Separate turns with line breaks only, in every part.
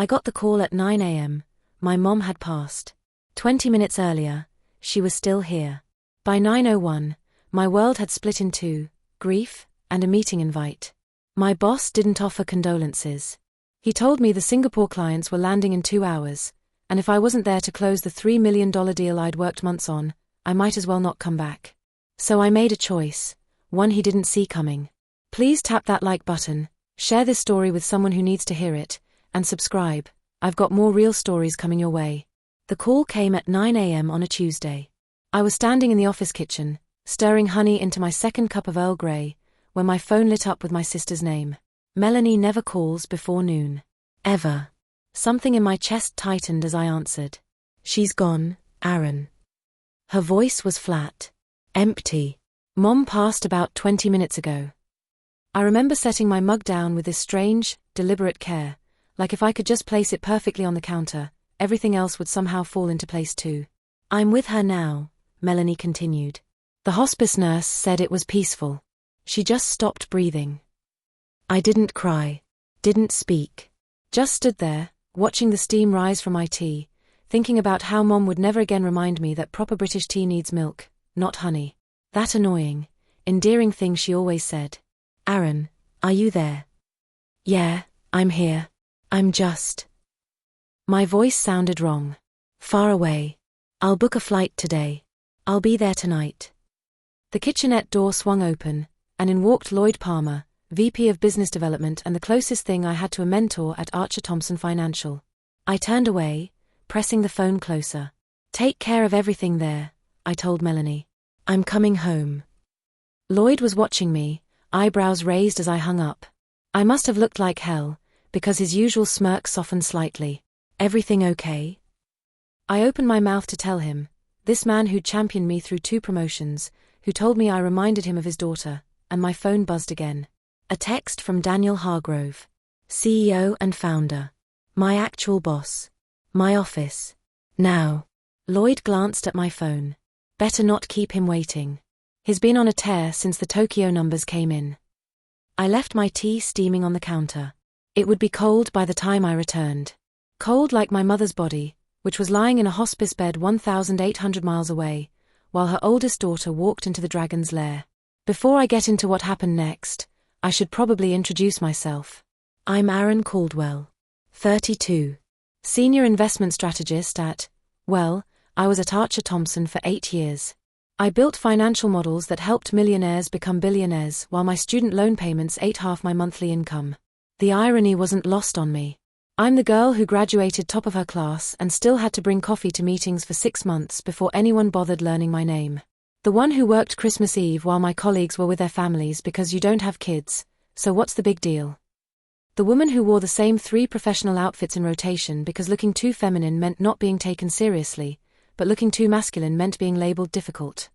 I got the call at 9 a.m. My mom had passed. 20 minutes earlier, she was still here. By 9:01, my world had split in two, grief and a meeting invite. My boss didn't offer condolences. He told me the Singapore clients were landing in 2 hours, and if I wasn't there to close the $3 million deal I'd worked months on, I might as well not come back. So I made a choice, one he didn't see coming. Please tap that like button, share this story with someone who needs to hear it, and subscribe. I've got more real stories coming your way. The call came at 9 a.m. on a Tuesday. I was standing in the office kitchen, stirring honey into my second cup of Earl Grey, when my phone lit up with my sister's name. Melanie never calls before noon. Ever. Something in my chest tightened as I answered. She's gone, Aaron. Her voice was flat. Empty. Mom passed about 20 minutes ago. I remember setting my mug down with this strange, deliberate care, like if I could just place it perfectly on the counter, everything else would somehow fall into place too. I'm with her now, Melanie continued. The hospice nurse said it was peaceful. She just stopped breathing. I didn't cry. Didn't speak. Just stood there, watching the steam rise from my tea, thinking about how Mom would never again remind me that proper British tea needs milk, not honey. That annoying, endearing thing she always said. Aaron, are you there? Yeah, I'm here. I'm just. My voice sounded wrong. Far away. I'll book a flight today. I'll be there tonight. The kitchenette door swung open, and in walked Lloyd Palmer, VP of Business Development and the closest thing I had to a mentor at Archer Thompson Financial. I turned away, pressing the phone closer. Take care of everything there, I told Melanie. I'm coming home. Lloyd was watching me, eyebrows raised as I hung up. I must have looked like hell, because his usual smirk softened slightly. Everything okay? I opened my mouth to tell him, this man who'd championed me through 2 promotions, who told me I reminded him of his daughter, and my phone buzzed again. A text from Daniel Hargrove, CEO and founder. My actual boss. My office. Now. Lloyd glanced at my phone. Better not keep him waiting. He's been on a tear since the Tokyo numbers came in. I left my tea steaming on the counter. It would be cold by the time I returned. Cold like my mother's body, which was lying in a hospice bed 1,800 miles away, while her oldest daughter walked into the dragon's lair. Before I get into what happened next, I should probably introduce myself. I'm Aaron Caldwell. 32. Senior investment strategist at, I was at Archer Thompson for 8 years. I built financial models that helped millionaires become billionaires while my student loan payments ate half my monthly income. The irony wasn't lost on me. I'm the girl who graduated top of her class and still had to bring coffee to meetings for 6 months before anyone bothered learning my name. The one who worked Christmas Eve while my colleagues were with their families because you don't have kids, so what's the big deal? The woman who wore the same 3 professional outfits in rotation because looking too feminine meant not being taken seriously, but looking too masculine meant being labeled difficult.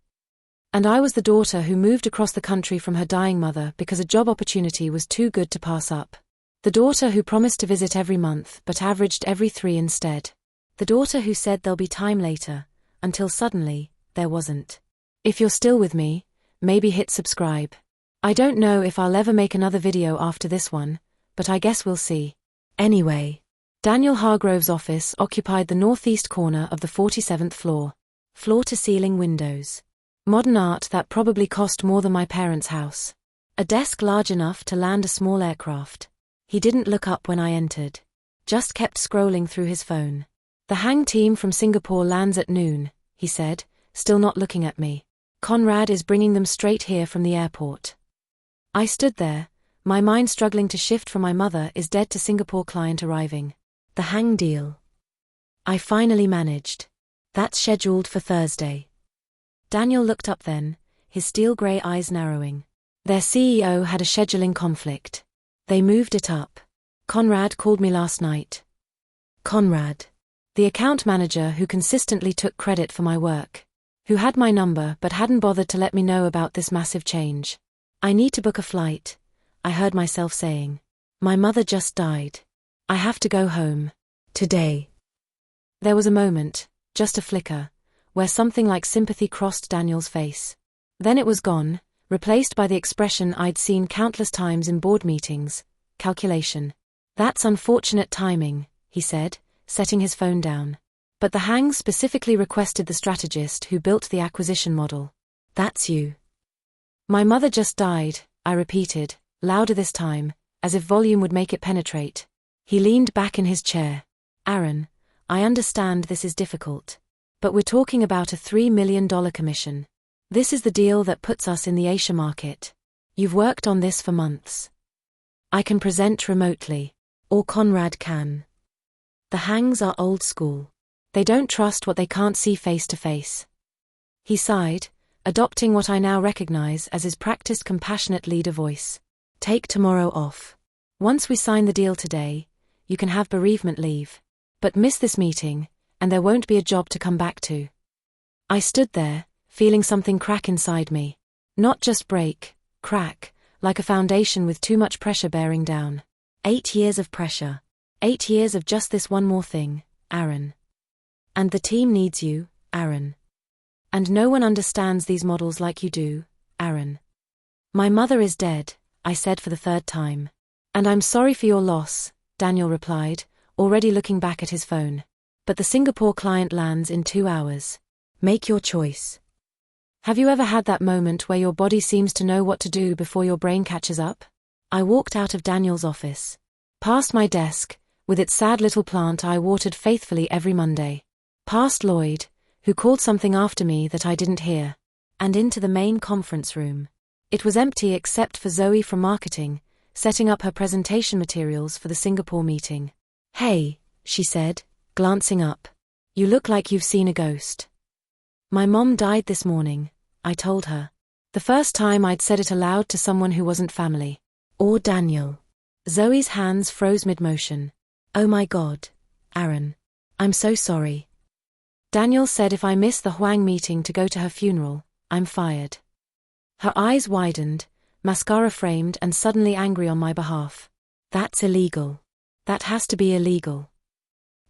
And I was the daughter who moved across the country from her dying mother because a job opportunity was too good to pass up. The daughter who promised to visit every month but averaged every 3 instead. The daughter who said there'll be time later, until suddenly, there wasn't. If you're still with me, maybe hit subscribe. I don't know if I'll ever make another video after this one, but I guess we'll see. Anyway, Daniel Hargrove's office occupied the northeast corner of the 47th floor. Floor-to-ceiling windows. Modern art that probably cost more than my parents' house. A desk large enough to land a small aircraft. He didn't look up when I entered. Just kept scrolling through his phone. The Hang team from Singapore lands at noon, he said, still not looking at me. Conrad is bringing them straight here from the airport. I stood there, my mind struggling to shift from my mother is dead to Singapore client arriving. The Hang deal. I finally managed. That's scheduled for Thursday. Daniel looked up then, his steel-grey eyes narrowing. Their CEO had a scheduling conflict. They moved it up. Conrad called me last night. Conrad. The account manager who consistently took credit for my work. Who had my number but hadn't bothered to let me know about this massive change. I need to book a flight, I heard myself saying. My mother just died. I have to go home. Today. There was a moment, just a flicker, where something like sympathy crossed Daniel's face. Then it was gone, replaced by the expression I'd seen countless times in board meetings, calculation. That's unfortunate timing, he said, setting his phone down. But the Hangs specifically requested the strategist who built the acquisition model. That's you. My mother just died, I repeated, louder this time, as if volume would make it penetrate. He leaned back in his chair. Aaron, I understand this is difficult. But we're talking about a $3 million commission. This is the deal that puts us in the Asia market. You've worked on this for months. I can present remotely. Or Conrad can. The Hangs are old school. They don't trust what they can't see face to face. He sighed, adopting what I now recognize as his practiced compassionate leader voice. Take tomorrow off. Once we sign the deal today, you can have bereavement leave. But miss this meeting, and there won't be a job to come back to. I stood there, feeling something crack inside me. Not just break, crack, like a foundation with too much pressure bearing down. 8 years of pressure. 8 years of just this one more thing, Aaron. And the team needs you, Aaron. And no one understands these models like you do, Aaron. My mother is dead, I said for the third time. And I'm sorry for your loss, Daniel replied, already looking back at his phone. But the Singapore client lands in 2 hours. Make your choice. Have you ever had that moment where your body seems to know what to do before your brain catches up? I walked out of Daniel's office. Past my desk, with its sad little plant I watered faithfully every Monday. Past Lloyd, who called something after me that I didn't hear. And into the main conference room. It was empty except for Zoe from marketing, setting up her presentation materials for the Singapore meeting. Hey, she said, glancing up. You look like you've seen a ghost. My mom died this morning, I told her. The first time I'd said it aloud to someone who wasn't family. Or Daniel. Zoe's hands froze mid-motion. Oh my God, Aaron. I'm so sorry. Daniel said if I miss the Huang meeting to go to her funeral, I'm fired. Her eyes widened, mascara framed and suddenly angry on my behalf. That's illegal. That has to be illegal.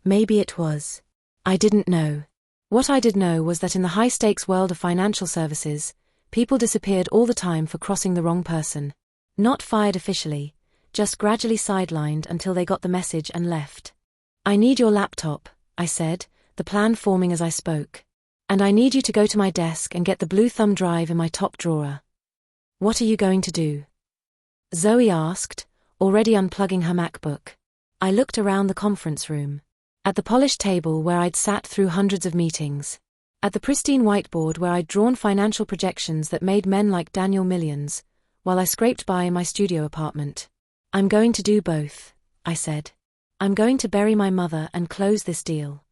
Maybe it was. I didn't know. What I did know was that in the high-stakes world of financial services, people disappeared all the time for crossing the wrong person. Not fired officially, just gradually sidelined until they got the message and left. I need your laptop, I said, the plan forming as I spoke. And I need you to go to my desk and get the blue thumb drive in my top drawer. What are you going to do? Zoe asked, already unplugging her MacBook. I looked around the conference room. At the polished table where I'd sat through hundreds of meetings. At the pristine whiteboard where I'd drawn financial projections that made men like Daniel millions, while I scraped by in my studio apartment. I'm going to do both, I said. I'm going to bury my mother and close this deal.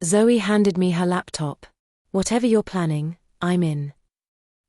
Zoe handed me her laptop. Whatever you're planning, I'm in.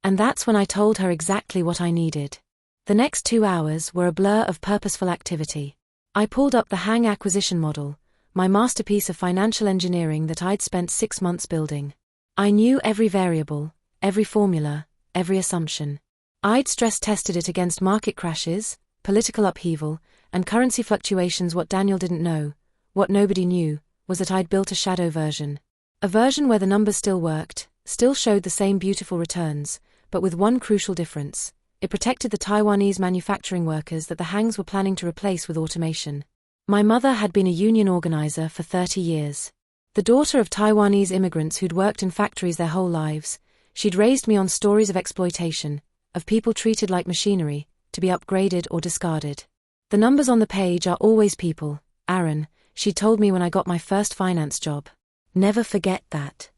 And that's when I told her exactly what I needed. The next 2 hours were a blur of purposeful activity. I pulled up the Hang acquisition model, my masterpiece of financial engineering that I'd spent 6 months building. I knew every variable, every formula, every assumption. I'd stress-tested it against market crashes, political upheaval, and currency fluctuations. What Daniel didn't know, what nobody knew, was that I'd built a shadow version. A version where the numbers still worked, still showed the same beautiful returns, but with one crucial difference. It protected the Taiwanese manufacturing workers that the Hangs were planning to replace with automation. My mother had been a union organizer for 30 years. The daughter of Taiwanese immigrants who'd worked in factories their whole lives, she'd raised me on stories of exploitation, of people treated like machinery, to be upgraded or discarded. The numbers on the page are always people, Aaron, she told me when I got my first finance job. Never forget that.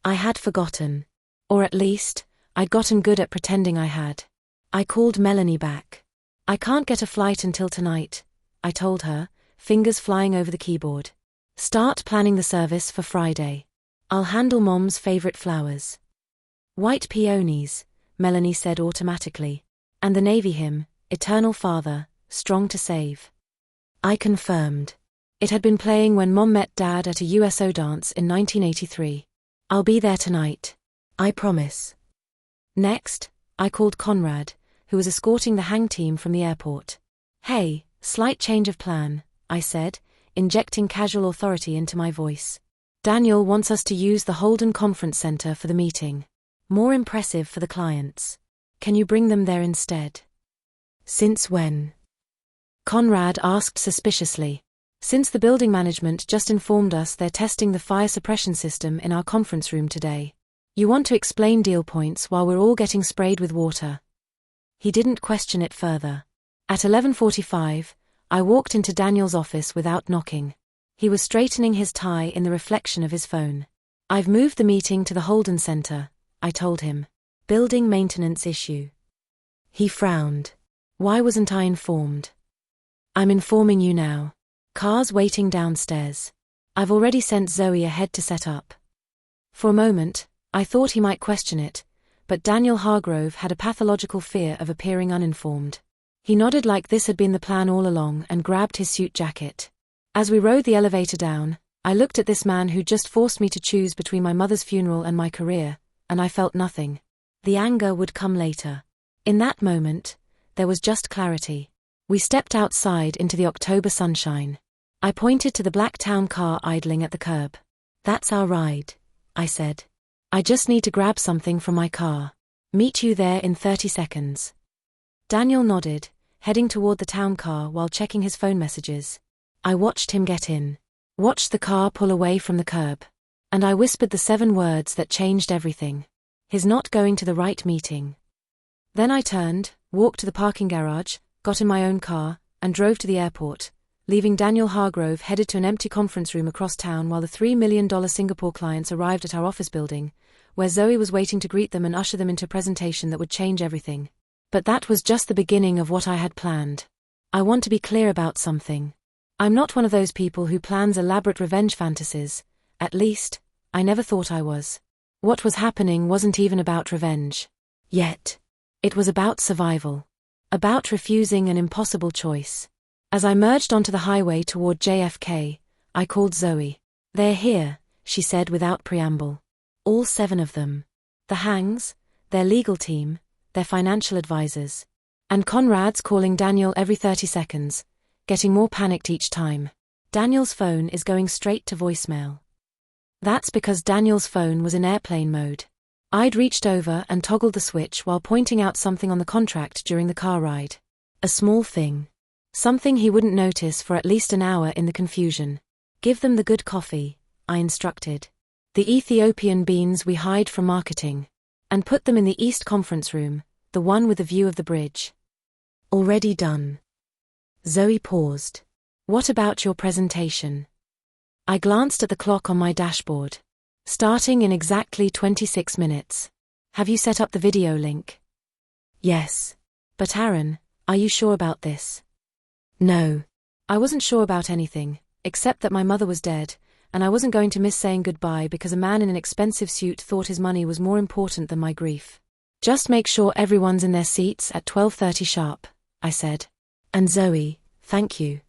I had forgotten. Or at least, I'd gotten good at pretending I had. I called Melanie back. I can't get a flight until tonight, I told her, fingers flying over the keyboard. Start planning the service for Friday. I'll handle Mom's favorite flowers. White peonies, Melanie said automatically. And the Navy hymn, Eternal Father, Strong to Save. I confirmed. It had been playing when Mom met Dad at a USO dance in 1983. I'll be there tonight. I promise. Next, I called Conrad, who was escorting the Hang team from the airport. Hey, slight change of plan, I said, injecting casual authority into my voice. Daniel wants us to use the Holden Conference Center for the meeting. More impressive for the clients. Can you bring them there instead? Since when? Conrad asked suspiciously. Since the building management just informed us they're testing the fire suppression system in our conference room today. You want to explain deal points while we're all getting sprayed with water. He didn't question it further. At 11:45, I walked into Daniel's office without knocking. He was straightening his tie in the reflection of his phone. I've moved the meeting to the Holden Center, I told him. Building maintenance issue. He frowned. Why wasn't I informed? I'm informing you now. Car's waiting downstairs. I've already sent Zoe ahead to set up. For a moment, I thought he might question it, but Daniel Hargrove had a pathological fear of appearing uninformed. He nodded like this had been the plan all along and grabbed his suit jacket. As we rode the elevator down, I looked at this man who just forced me to choose between my mother's funeral and my career, and I felt nothing. The anger would come later. In that moment, there was just clarity. We stepped outside into the October sunshine. I pointed to the black town car idling at the curb. That's our ride, I said. I just need to grab something from my car. Meet you there in 30 seconds. Daniel nodded, heading toward the town car while checking his phone messages. I watched him get in. Watched the car pull away from the curb. And I whispered the 7 words that changed everything. His not going to the right meeting. Then I turned, walked to the parking garage, got in my own car, and drove to the airport, leaving Daniel Hargrove headed to an empty conference room across town while the $3 million Singapore clients arrived at our office building, where Zoe was waiting to greet them and usher them into a presentation that would change everything. But that was just the beginning of what I had planned. I want to be clear about something. I'm not one of those people who plans elaborate revenge fantasies. At least, I never thought I was. What was happening wasn't even about revenge. Yet. It was about survival. About refusing an impossible choice. As I merged onto the highway toward JFK, I called Zoe. They're here, she said without preamble. All 7 of them. The Hangs, their legal team, their financial advisors. And Conrad's calling Daniel every 30 seconds, getting more panicked each time. Daniel's phone is going straight to voicemail. That's because Daniel's phone was in airplane mode. I'd reached over and toggled the switch while pointing out something on the contract during the car ride. A small thing. Something he wouldn't notice for at least an hour in the confusion. Give them the good coffee, I instructed. The Ethiopian beans we hide from marketing. And put them in the East Conference Room, the one with the view of the bridge. Already done. Zoe paused. What about your presentation? I glanced at the clock on my dashboard. Starting in exactly 26 minutes. Have you set up the video link? Yes. But Aaron, are you sure about this? No. I wasn't sure about anything, except that my mother was dead, and I wasn't going to miss saying goodbye because a man in an expensive suit thought his money was more important than my grief. Just make sure everyone's in their seats at 12:30 sharp, I said. And Zoe, thank you.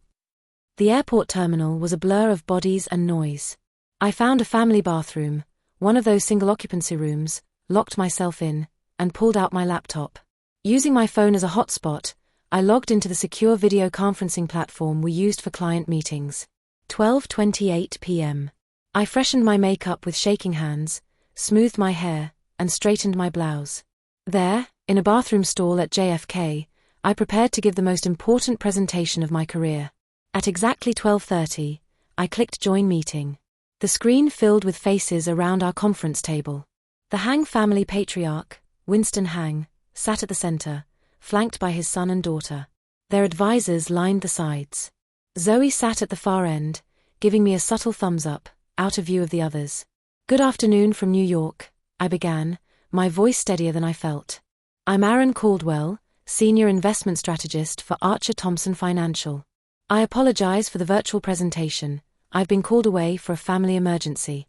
The airport terminal was a blur of bodies and noise. I found a family bathroom, one of those single-occupancy rooms, locked myself in, and pulled out my laptop. Using my phone as a hotspot, I logged into the secure video conferencing platform we used for client meetings. 12:28 p.m. I freshened my makeup with shaking hands, smoothed my hair, and straightened my blouse. There, in a bathroom stall at JFK, I prepared to give the most important presentation of my career. At exactly 12:30, I clicked Join Meeting. The screen filled with faces around our conference table. The Hang family patriarch, Winston Hang, sat at the center, flanked by his son and daughter. Their advisors lined the sides. Zoe sat at the far end, giving me a subtle thumbs up, out of view of the others. Good afternoon from New York, I began, my voice steadier than I felt. I'm Aaron Caldwell, Senior Investment Strategist for Archer Thompson Financial. I apologize for the virtual presentation. I've been called away for a family emergency.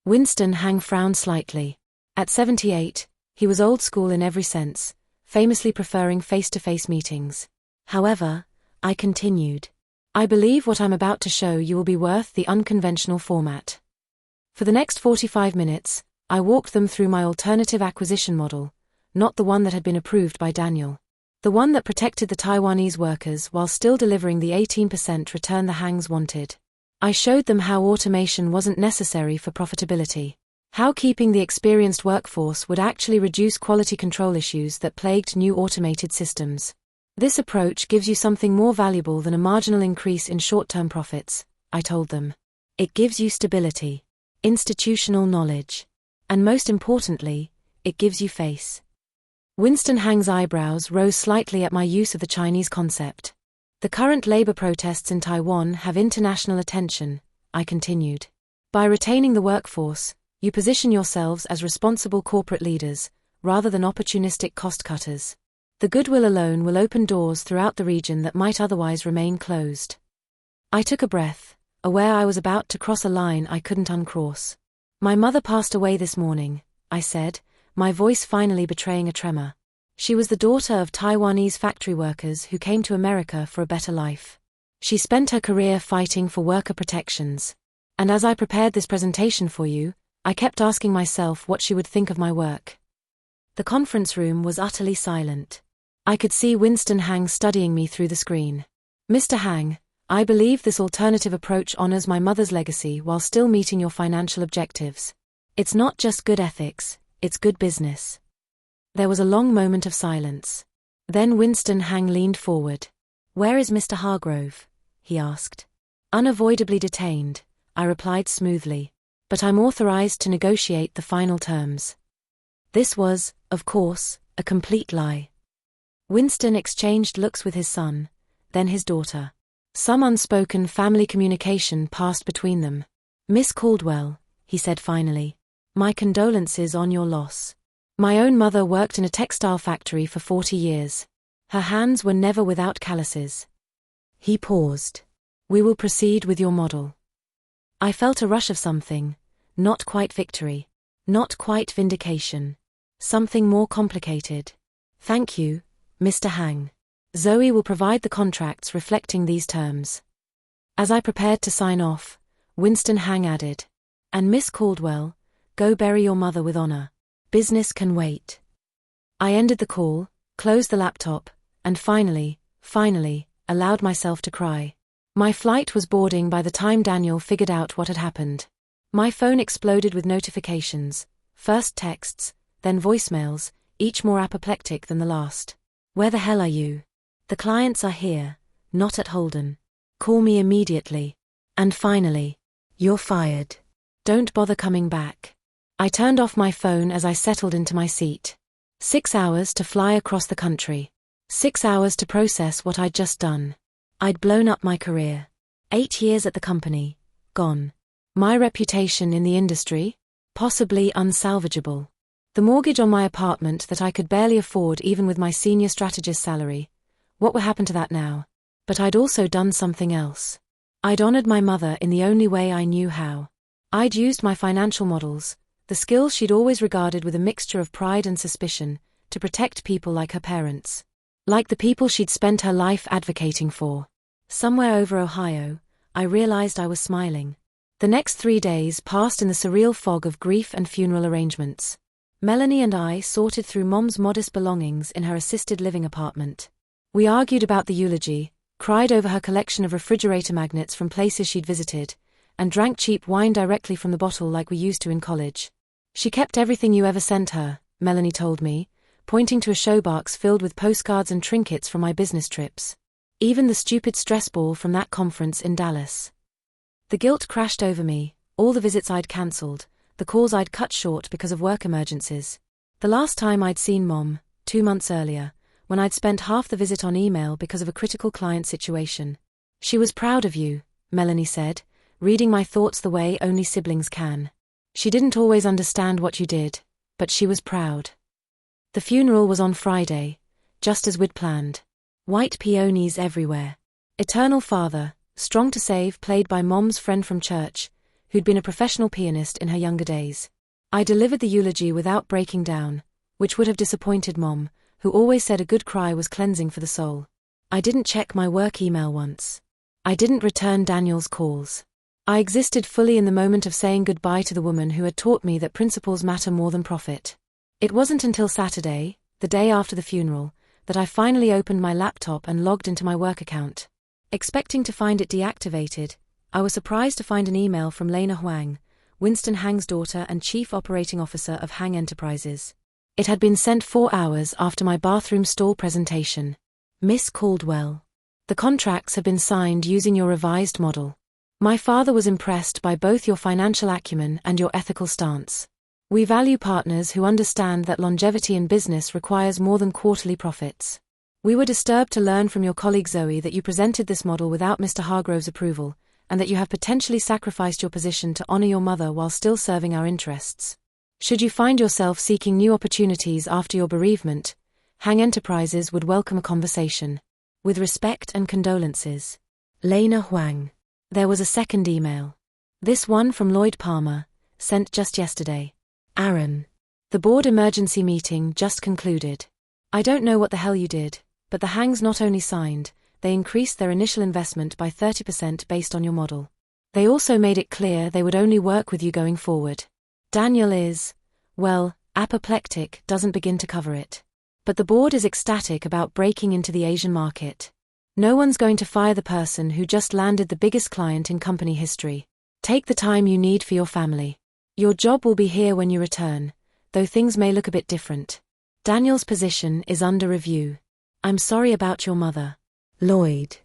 Winston Hang frowned slightly. At 78, he was old school in every sense, famously preferring face-to-face meetings. However, I continued. I believe what I'm about to show you will be worth the unconventional format. For the next 45 minutes, I walked them through my alternative acquisition model, not the one that had been approved by Daniel. The one that protected the Taiwanese workers while still delivering the 18% return the Hangs wanted. I showed them how automation wasn't necessary for profitability. How keeping the experienced workforce would actually reduce quality control issues that plagued new automated systems. This approach gives you something more valuable than a marginal increase in short-term profits, I told them. It gives you stability, institutional knowledge, and most importantly, it gives you face. Winston Hang's eyebrows rose slightly at my use of the Chinese concept. The current labor protests in Taiwan have international attention, I continued. By retaining the workforce, you position yourselves as responsible corporate leaders, rather than opportunistic cost-cutters. The goodwill alone will open doors throughout the region that might otherwise remain closed. I took a breath, aware I was about to cross a line I couldn't uncross. My mother passed away this morning, I said, my voice finally betraying a tremor. She was the daughter of Taiwanese factory workers who came to America for a better life. She spent her career fighting for worker protections. And as I prepared this presentation for you, I kept asking myself what she would think of my work. The conference room was utterly silent. I could see Winston Hang studying me through the screen. Mr. Hang, I believe this alternative approach honors my mother's legacy while still meeting your financial objectives. It's not just good ethics, it's good business. There was a long moment of silence. Then Winston Hang leaned forward. Where is Mr. Hargrove? He asked. Unavoidably detained, I replied smoothly. But I'm authorized to negotiate the final terms. This was, of course, a complete lie. Winston exchanged looks with his son, then his daughter. Some unspoken family communication passed between them. Miss Caldwell, he said finally, my condolences on your loss. My own mother worked in a textile factory for 40 years. Her hands were never without calluses. He paused. We will proceed with your model. I felt a rush of something, not quite victory, not quite vindication. Something more complicated. Thank you, Mr. Hang. Zoe will provide the contracts reflecting these terms. As I prepared to sign off, Winston Hang added, and Miss Caldwell, go bury your mother with honor. Business can wait. I ended the call, closed the laptop, and finally, allowed myself to cry. My flight was boarding by the time Daniel figured out what had happened. My phone exploded with notifications, first texts, then voicemails, each more apoplectic than the last. Where the hell are you? The clients are here, not at Holden. Call me immediately. And finally, you're fired. Don't bother coming back. I turned off my phone as I settled into my seat. 6 hours to fly across the country. 6 hours to process what I'd just done. I'd blown up my career. 8 years at the company, gone. My reputation in the industry, possibly unsalvageable. The mortgage on my apartment that I could barely afford even with my senior strategist salary. What would happen to that now? But I'd also done something else. I'd honored my mother in the only way I knew how. I'd used my financial models, the skills she'd always regarded with a mixture of pride and suspicion, to protect people like her parents. Like the people she'd spent her life advocating for. Somewhere over Ohio, I realized I was smiling. The next 3 days passed in the surreal fog of grief and funeral arrangements. Melanie and I sorted through Mom's modest belongings in her assisted living apartment. We argued about the eulogy, cried over her collection of refrigerator magnets from places she'd visited, and drank cheap wine directly from the bottle like we used to in college. She kept everything you ever sent her, Melanie told me, pointing to a showbox filled with postcards and trinkets from my business trips. Even the stupid stress ball from that conference in Dallas. The guilt crashed over me, all the visits I'd cancelled, the calls I'd cut short because of work emergencies. The last time I'd seen Mom, 2 months earlier, when I'd spent half the visit on email because of a critical client situation. She was proud of you, Melanie said, reading my thoughts the way only siblings can. She didn't always understand what you did, but she was proud. The funeral was on Friday, just as we'd planned. White peonies everywhere. Eternal Father, Strong to Save, played by Mom's friend from church, who'd been a professional pianist in her younger days. I delivered the eulogy without breaking down, which would have disappointed Mom, who always said a good cry was cleansing for the soul. I didn't check my work email once. I didn't return Daniel's calls. I existed fully in the moment of saying goodbye to the woman who had taught me that principles matter more than profit. It wasn't until Saturday, the day after the funeral, that I finally opened my laptop and logged into my work account. Expecting to find it deactivated, I was surprised to find an email from Lena Huang, Winston Hang's daughter and Chief Operating Officer of Hang Enterprises. It had been sent 4 hours after my bathroom stall presentation. Miss Caldwell. The contracts have been signed using your revised model. My father was impressed by both your financial acumen and your ethical stance. We value partners who understand that longevity in business requires more than quarterly profits. We were disturbed to learn from your colleague Zoe that you presented this model without Mr. Hargrove's approval, and that you have potentially sacrificed your position to honor your mother while still serving our interests. Should you find yourself seeking new opportunities after your bereavement, Hang Enterprises would welcome a conversation. With respect and condolences. Lena Huang. There was a second email. This one from Lloyd Palmer, sent just yesterday. Aaron. The board emergency meeting just concluded. I don't know what the hell you did, but the Hangs not only signed, they increased their initial investment by 30% based on your model. They also made it clear they would only work with you going forward. Daniel is, well, apoplectic doesn't begin to cover it. But the board is ecstatic about breaking into the Asian market. No one's going to fire the person who just landed the biggest client in company history. Take the time you need for your family. Your job will be here when you return, though things may look a bit different. Daniel's position is under review. I'm sorry about your mother. Lloyd.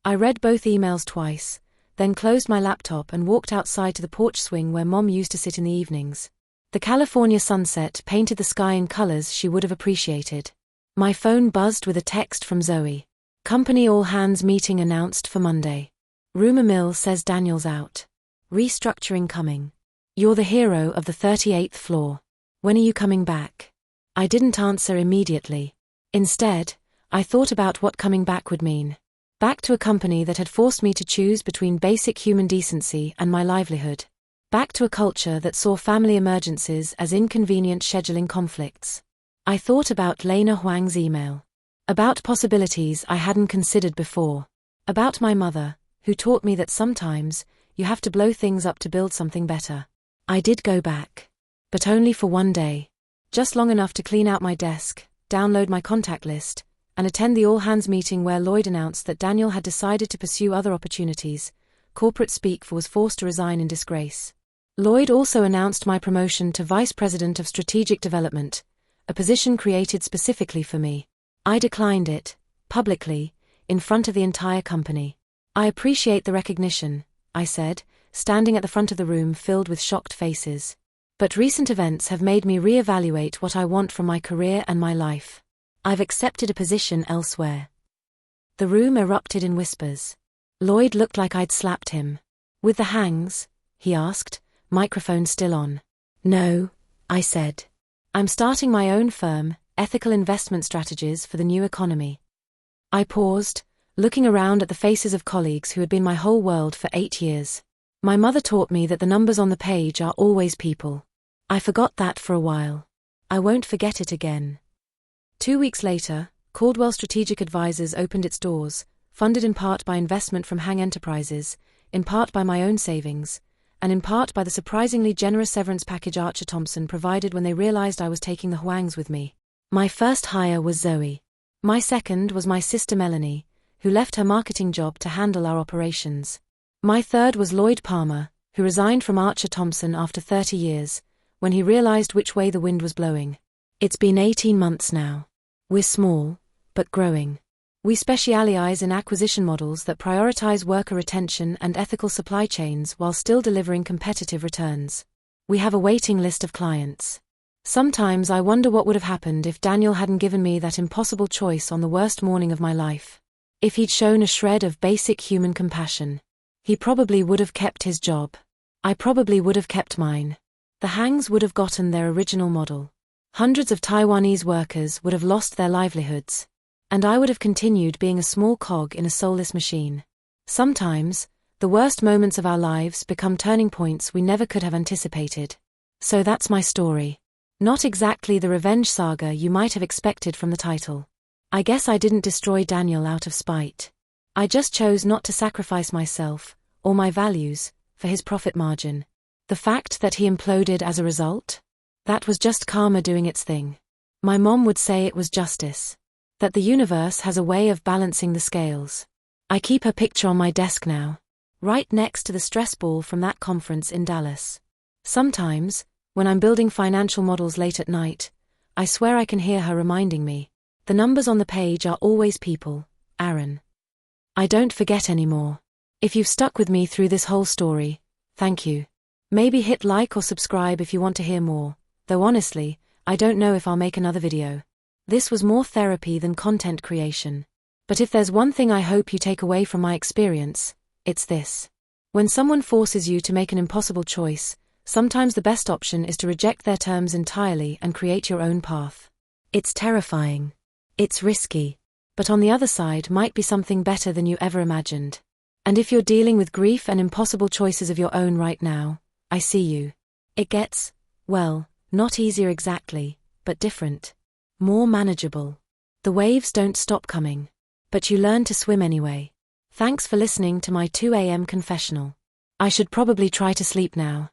I read both emails twice, then closed my laptop and walked outside to the porch swing where Mom used to sit in the evenings. The California sunset painted the sky in colors she would have appreciated. My phone buzzed with a text from Zoe. Company all-hands meeting announced for Monday. Rumor mill says Daniel's out. Restructuring coming. You're the hero of the 38th floor. When are you coming back? I didn't answer immediately. Instead, I thought about what coming back would mean. Back to a company that had forced me to choose between basic human decency and my livelihood. Back to a culture that saw family emergencies as inconvenient scheduling conflicts. I thought about Lena Huang's email. About possibilities I hadn't considered before. About my mother, who taught me that sometimes, you have to blow things up to build something better. I did go back. But only for one day. Just long enough to clean out my desk, download my contact list, and attend the all-hands meeting where Lloyd announced that Daniel had decided to pursue other opportunities. Corporate speak was forced to resign in disgrace. Lloyd also announced my promotion to Vice President of Strategic Development, a position created specifically for me. I declined it, publicly, in front of the entire company. I appreciate the recognition, I said, standing at the front of the room filled with shocked faces. But recent events have made me reevaluate what I want from my career and my life. I've accepted a position elsewhere. The room erupted in whispers. Lloyd looked like I'd slapped him. With the Hangs? He asked, microphone still on. No, I said. I'm starting my own firm, Ethical Investment Strategies for the New Economy. I paused, looking around at the faces of colleagues who had been my whole world for 8 years. My mother taught me that the numbers on the page are always people. I forgot that for a while. I won't forget it again. 2 weeks later, Caldwell Strategic Advisors opened its doors, funded in part by investment from Hang Enterprises, in part by my own savings, and in part by the surprisingly generous severance package Archer Thompson provided when they realized I was taking the Huangs with me. My first hire was Zoe. My second was my sister Melanie, who left her marketing job to handle our operations. My third was Lloyd Palmer, who resigned from Archer Thompson after 30 years, when he realized which way the wind was blowing. It's been 18 months now. We're small, but growing. We specialize in acquisition models that prioritize worker retention and ethical supply chains while still delivering competitive returns. We have a waiting list of clients. Sometimes I wonder what would have happened if Daniel hadn't given me that impossible choice on the worst morning of my life. If he'd shown a shred of basic human compassion. He probably would have kept his job. I probably would have kept mine. The Hangs would have gotten their original model. Hundreds of Taiwanese workers would have lost their livelihoods. And I would have continued being a small cog in a soulless machine. Sometimes, the worst moments of our lives become turning points we never could have anticipated. So that's my story. Not exactly the revenge saga you might have expected from the title. I guess I didn't destroy Daniel out of spite. I just chose not to sacrifice myself, or my values, for his profit margin. The fact that he imploded as a result? That was just karma doing its thing. My mom would say it was justice. That the universe has a way of balancing the scales. I keep her picture on my desk now, right next to the stress ball from that conference in Dallas. Sometimes, when I'm building financial models late at night, I swear I can hear her reminding me, The numbers on the page are always people, Aaron. I don't forget anymore. If you've stuck with me through this whole story, thank you. Maybe hit like or subscribe if you want to hear more, though honestly, I don't know if I'll make another video. This was more therapy than content creation. But if there's one thing I hope you take away from my experience, it's this. When someone forces you to make an impossible choice, sometimes the best option is to reject their terms entirely and create your own path. It's terrifying. It's risky. But on the other side might be something better than you ever imagined. And if you're dealing with grief and impossible choices of your own right now, I see you. It gets, well, not easier exactly, but different. More manageable. The waves don't stop coming. But you learn to swim anyway. Thanks for listening to my 2 a.m. confessional. I should probably try to sleep now.